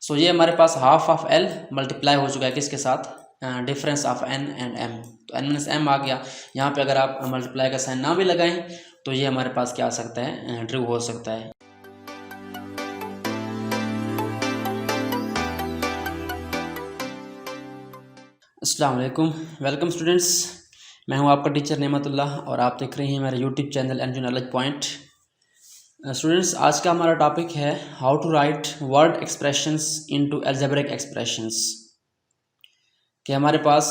सो ये हमारे पास हाफ ऑफ एल मल्टीप्लाई हो चुका है किसके साथ, difference of N and M. तो एन माइनस एम आ गया। यहाँ पे अगर आप मल्टीप्लाई का साइन ना भी लगाएं तो ये हमारे पास क्या आ सकता है, ट्रू हो सकता है। अस्सलाम वालेकुम, वेलकम स्टूडेंट्स। मैं हूं आपका टीचर नेमतुल्लाह और आप देख रहे हैं मेरा YouTube channel Anju knowledge point. Students, आज का हमारा टॉपिक है how to write word expressions into algebraic expressions. कि हमारे पास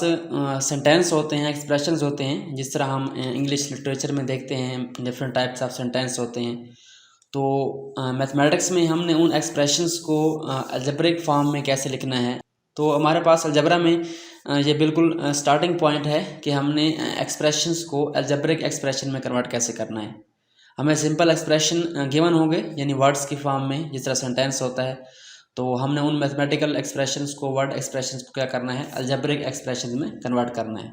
सेंटेंस होते हैं, एक्सप्रेशंस होते हैं, जिस तरह हम इंग्लिश लिटरेचर में देखते हैं डिफरेंट टाइप्स ऑफ सेंटेंस होते हैं। तो मैथमेटिक्स में हमने उन एक्सप्रेशंस को अलजेब्रिक फॉर्म में कैसे लिखना है। तो हमारे पास अलजेब्रा में ये बिल्कुल स्टार्टिंग पॉइंट है कि हमने एक्सप्रेशंस को अलजेब्रिक एक्सप्रेशन में कन्वर्ट कैसे करना है। हमें सिंपल एक्सप्रेशन गिवन होंगे यानी वर्ड्स की फॉर्म में, जिस तरह सेंटेंस होता है। तो हमने उन मैथमेटिकल एक्सप्रेशंस को, वर्ड एक्सप्रेशंस को क्या करना है, अलजेब्रिक एक्सप्रेशन में कन्वर्ट करना है।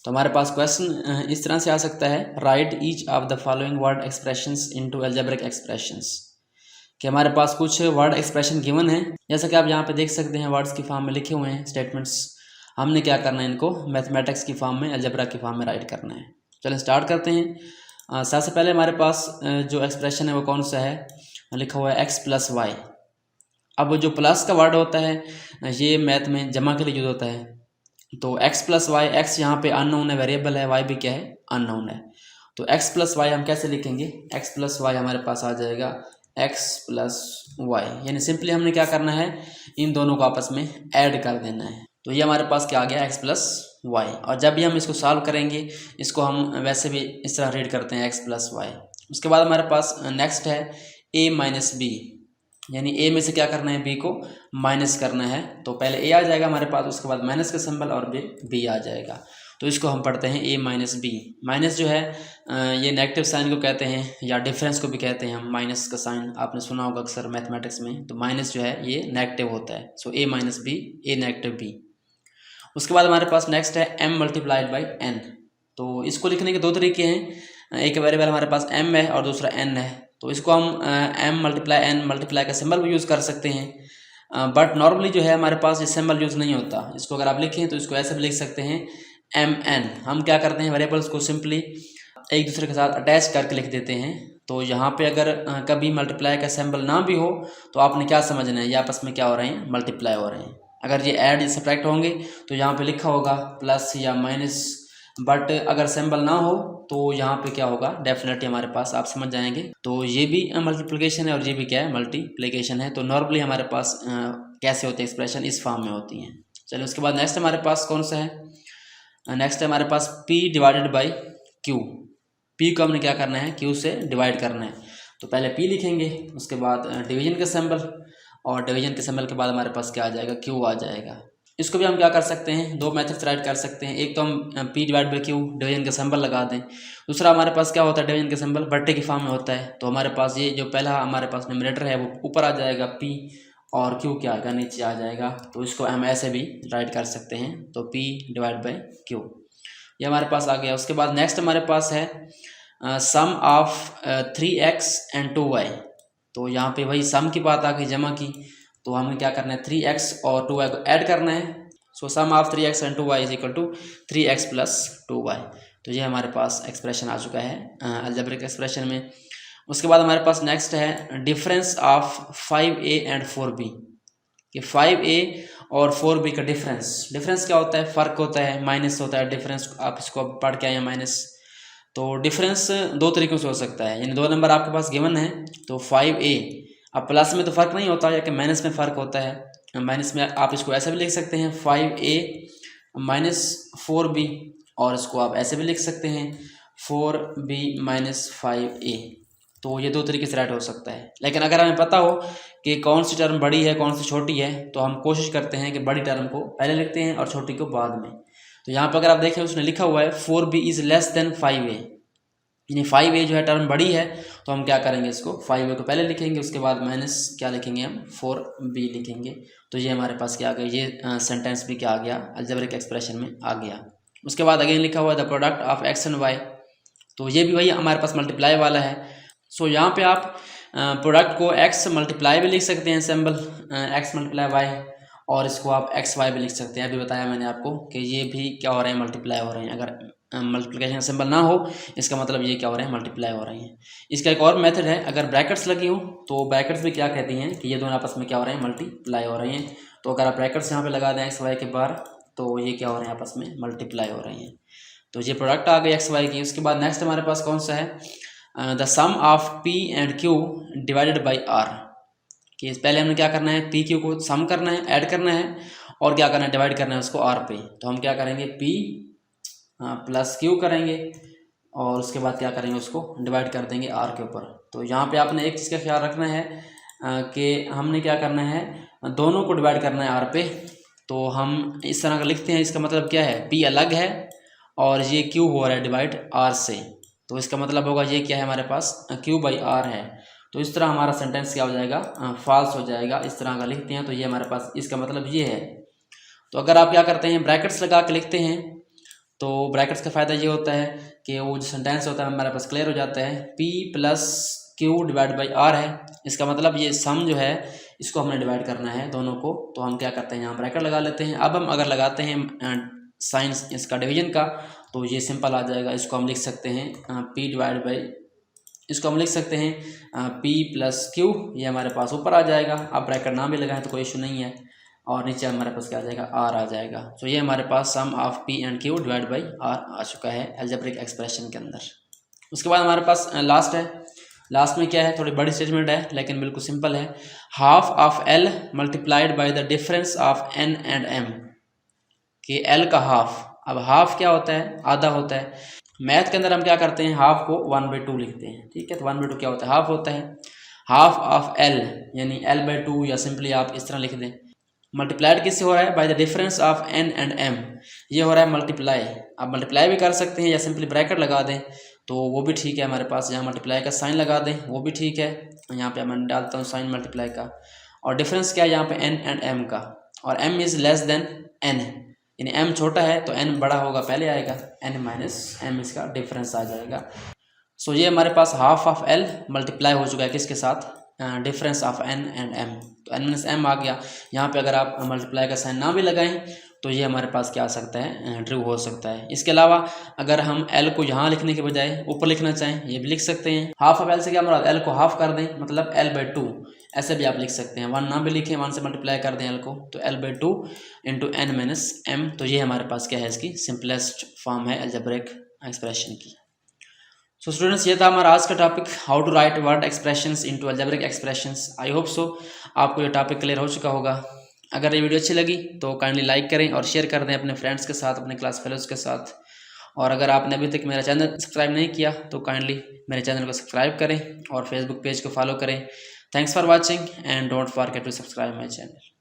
तो हमारे पास क्वेश्चन इस तरह से आ सकता है, right each of the following word expressions into algebraic expressions. कि हमारे पास कुछ वर्ड एक्सप्रेशन गिवन है, जैसा कि आप यहाँ पे देख सकते हैं वर्ड्स की फॉर्म में लिखे हुए हैं स्टेटमेंट्स। हमने क्या करना है, इनको मैथमेटिक्स की फॉर्म में, अलजेब्रा की फॉर्म में राइट करना है। चलिए स्टार्ट करते हैं। सबसे पहले हमारे पास जो एक्सप्रेशन है वो कौन सा है, लिखा हुआ है एक्स प्लस वाई। अब जो प्लस का वर्ड होता है ये मैथ में जमा के लिए यूज होता है। तो एक्स प्लस वाई, एक्स यहाँ पे अननोन है, वेरिएबल है, वाई भी क्या है, अननोन है। तो एक्स प्लस वाई हम कैसे लिखेंगे, एक्स प्लस वाई हमारे पास आ जाएगा एक्स प्लस वाई, यानी सिंपली हमने क्या करना है, इन दोनों को आपस में ऐड कर देना है। तो ये हमारे पास क्या आ गया, एक्स प्लस वाई। और जब भी हम इसको सॉल्व करेंगे, इसको हम वैसे भी इस तरह रीड करते हैं एक्स प्लस वाई। उसके बाद हमारे पास नेक्स्ट है ए माइनस बी, यानी ए में से क्या करना है, बी को माइनस करना है। तो पहले ए आ जाएगा हमारे पास, उसके बाद माइनस का सिंबल और बी आ जाएगा। तो इसको हम पढ़ते हैं ए माइनस बी। माइनस जो है ये नेगेटिव साइन को कहते हैं या डिफरेंस को भी कहते हैं हम। माइनस का साइन आपने सुना होगा अक्सर मैथमेटिक्स में। तो माइनस जो है ये नेगेटिव होता है। सो ए माइनस बी, ए नेगेटिव बी। उसके बाद हमारे पास नेक्स्ट है एम मल्टीप्लाइड बाई एन। तो इसको लिखने के दो तरीके हैं, एक वेरिएबल हमारे पास एम है और दूसरा एन है। तो इसको हम एम मल्टीप्लाई एन मल्टीप्लाई का सिंबल भी यूज़ कर सकते हैं, बट नॉर्मली जो है हमारे पास ये सिंबल यूज़ नहीं होता। इसको अगर आप लिखें तो इसको ऐसे भी लिख सकते हैं एम एन। हम क्या करते हैं, वेरिएबल्स को सिंपली एक दूसरे के साथ अटैच करके लिख देते हैं। तो यहाँ पे अगर कभी मल्टीप्लाई का सिंबल ना भी हो तो आपने क्या समझना है, ये आपस में क्या हो रहे हैं, मल्टीप्लाई हो रहे हैं। अगर ये ऐड या सब्ट्रैक्ट होंगे तो यहाँ पे लिखा होगा प्लस या माइनस, बट अगर सिंबल ना हो तो यहाँ पे क्या होगा, डेफिनेटली हमारे पास, आप समझ जाएंगे। तो ये भी मल्टीप्लिकेशन है और ये भी क्या है, मल्टीप्लिकेशन है। तो नॉर्मली हमारे पास कैसे होते हैं एक्सप्रेशन, इस फॉर्म में होती हैं। चलिए उसके बाद नेक्स्ट हमारे पास कौन सा है, नेक्स्ट है हमारे पास P divided by Q। P को हमने क्या करना है, Q से डिवाइड करना है। तो पहले P लिखेंगे, उसके बाद डिवीजन का सिंबल, और डिवीजन के सिंबल के बाद हमारे पास क्या आ जाएगा, Q आ जाएगा। इसको भी हम क्या कर सकते हैं, दो मेथड से राइट कर सकते हैं। एक तो हम P divide by Q division का सिंबल लगा दें। दूसरा हमारे पास क्या होता है, डिवीजन का सिंबल बट्टे की फॉर्म में होता है। तो हमारे पास ये जो पहला हमारे पास न्यूमरेटर है वो ऊपर आ जाएगा P, और Q क्या आएगा, नीचे आ जाएगा। तो इसको हम ऐसे भी राइट कर सकते हैं। तो P डिवाइड बाई Q ये हमारे पास आ गया। उसके बाद नेक्स्ट हमारे पास है सम ऑफ 3x एंड 2y। तो यहाँ पे वही सम की बात आ गई, जमा की। तो हमें क्या करना है, 3x और 2y को ऐड करना है। So sum of 3x and 2y is equal to 3x plus 2y। तो ये हमारे पास एक्सप्रेशन आ चुका है अलजेब्रिक एक्सप्रेशन में। उसके बाद हमारे पास नेक्स्ट है difference of 5a and 4b। कि 5a और 4b का डिफरेंस क्या होता है, फ़र्क होता है, माइनस होता है डिफरेंस। आप इसको पढ़ के आए हैं माइनस। तो डिफरेंस दो तरीक़ों से हो सकता है, यानी दो नंबर आपके पास गिवन है तो 5a, अब प्लस में तो फ़र्क नहीं होता या कि माइनस में फ़र्क होता है। माइनस में आप इसको ऐसे भी लिख सकते हैं 5a माइनस 4b, और इसको आप ऐसे भी लिख सकते हैं 4b माइनस 5a। तो ये दो तरीके से राइट हो सकता है। लेकिन अगर हमें पता हो कि कौन सी टर्म बड़ी है कौन सी छोटी है, तो हम कोशिश करते हैं कि बड़ी टर्म को पहले लिखते हैं और छोटी को बाद में। तो यहाँ पर अगर आप देखें उसने लिखा हुआ है 4b is less then 5a, यानी 5a जो है टर्म बड़ी है। तो हम क्या करेंगे, इसको 5a को पहले लिखेंगे, उसके बाद माइनस क्या लिखेंगे, हम 4b लिखेंगे। तो ये हमारे पास क्या आ गया, ये सेंटेंस भी क्या आ गया, अलजेब्रिक एक्सप्रेशन में आ गया। उसके बाद अगेन लिखा हुआ है the product of x and y। तो ये भी वही हमारे पास मल्टीप्लाई वाला है। सो यहाँ पे आप प्रोडक्ट को x मल्टीप्लाई भी लिख सकते हैं, सिंबल x मल्टीप्लाई वाई, और इसको आप एक्स वाई भी लिख सकते हैं। अभी बताया मैंने आपको कि ये भी क्या हो रहे हैं, मल्टीप्लाई हो रहे हैं। अगर मल्टीप्लिकेशन सिंबल ना हो इसका मतलब ये क्या हो रहे हैं, मल्टीप्लाई हो रहे हैं। इसका एक और मेथड है, अगर ब्रैकेट्स लगी हो तो ब्रैकेट्स भी क्या कहती हैं कि ये दोनों आपस में क्या हो रहे हैं, मल्टीप्लाई हो रहे हैं। तो अगर आप ब्रैकेट्स यहाँ पे लगा दें एक्स वाई के बाहर तो ये क्या हो रहे हैं, आपस में मल्टीप्लाई हो रहे हैं। तो ये प्रोडक्ट आ गई एक्स वाई की। उसके बाद नेक्स्ट हमारे पास कौन सा है, the sum of P and Q divided by R. कि पहले हमने क्या करना है, पी क्यू को सम करना है, ऐड करना है, और क्या करना है, डिवाइड करना है उसको आर पे। तो हम क्या करेंगे, पी प्लस क्यू करेंगे, और उसके बाद क्या करेंगे, उसको डिवाइड कर देंगे आर के ऊपर। तो यहाँ पे आपने एक चीज़ का ख्याल रखना है कि हमने क्या करना है, दोनों को डिवाइड करना है आर पे। तो हम इस तरह का लिखते हैं, इसका मतलब क्या है, पी अलग है और ये क्यू हो रहा है डिवाइड आर से। तो इसका मतलब होगा ये क्या है, हमारे पास क्यू बाई आर है। तो इस तरह हमारा सेंटेंस क्या हो जाएगा, फॉल्स हो जाएगा। इस तरह का लिखते हैं तो ये हमारे पास इसका मतलब ये है। तो अगर आप क्या करते हैं, ब्रैकेट्स लगा के लिखते हैं तो ब्रैकेट्स का फ़ायदा ये होता है कि वो जो सेंटेंस होता है हमारे पास क्लियर हो जाता है। P plus Q divide by R है, इसका मतलब ये सम जो है इसको हमने डिवाइड करना है दोनों को। तो हम क्या करते हैं, यहाँ ब्रैकेट लगा लेते हैं। अब हम अगर लगाते हैं साइंस इसका डिवीजन का तो ये सिंपल आ जाएगा। इसको हम लिख सकते हैं P डिवाइड बाई, इसको हम लिख सकते हैं P प्लस क्यू, ये हमारे पास ऊपर आ जाएगा। आप ब्रैकेट ना भी लगाएं तो कोई इशू नहीं है, और नीचे हमारे पास क्या आ जाएगा, आर आ जाएगा। तो ये हमारे पास sum of P and Q divide by R आ चुका है अलजेब्रिक एक्सप्रेशन के अंदर। उसके बाद हमारे पास लास्ट है। लास्ट में क्या है, थोड़ी बड़ी स्टेटमेंट है लेकिन बिल्कुल सिंपल है। Half of L multiplied by the difference of N and M. कि एल का हाफ, अब हाफ क्या होता है, आधा होता है। मैथ के अंदर हम क्या करते हैं, हाफ को 1/2 लिखते हैं, ठीक है। तो 1/2 क्या होता है, हाफ होता है। हाफ ऑफ एल यानी L/2, या सिंपली आप इस तरह लिख दें। मल्टीप्लाइड किससे हो रहा है, by the difference of N and M. ये हो रहा है मल्टीप्लाई। आप मल्टीप्लाई भी कर सकते हैं या सिंपली ब्रैकेट लगा दें तो वो भी ठीक है हमारे पास। यहाँ मल्टीप्लाई का साइन लगा दें वो भी ठीक है। यहाँ पे मैं डालता हूँ साइन मल्टीप्लाई का, और डिफरेंस क्या है यहाँ पे एन एंड एम का, और M is less than N, यानी एम छोटा है तो एन बड़ा होगा, पहले आएगा, एन माइनस एम इसका डिफरेंस आ जाएगा। सो ये हमारे पास हाफ ऑफ एल मल्टीप्लाई हो चुका है किसके साथ, difference of N and M. तो एन माइनस एम आ गया। यहाँ पे अगर आप मल्टीप्लाई का साइन ना भी लगाएं तो ये हमारे पास क्या आ सकता है, ट्रू हो सकता है। इसके अलावा अगर हम एल को यहाँ लिखने के बजाय ऊपर लिखना चाहें ये भी लिख सकते हैं। हाफ ऑफ एल से क्या मतलब, एल को हाफ कर दें मतलब L/2, ऐसे भी आप लिख सकते हैं। 1 ना भी लिखें, 1 से मल्टीप्लाई कर दें एल को, तो L/2 into N minus M. तो ये हमारे पास क्या है, इसकी सिंपलेस्ट फॉर्म है अलजेब्रिक एक्सप्रेशन की। सो स्टूडेंट्स ये था हमारा आज का topic, how to write word expressions into algebraic expressions. I hope so आपको ये टॉपिक क्लियर हो चुका होगा। अगर ये वीडियो अच्छी लगी तो काइंडली लाइक करें और शेयर कर दें अपने फ्रेंड्स के साथ, अपने क्लास फेलोज़ के साथ। और अगर आपने अभी तक मेरा चैनल सब्सक्राइब नहीं किया तो काइंडली मेरे चैनल को सब्सक्राइब करें और फेसबुक पेज को फॉलो करें। Thanks for watching and don't forget to subscribe my channel.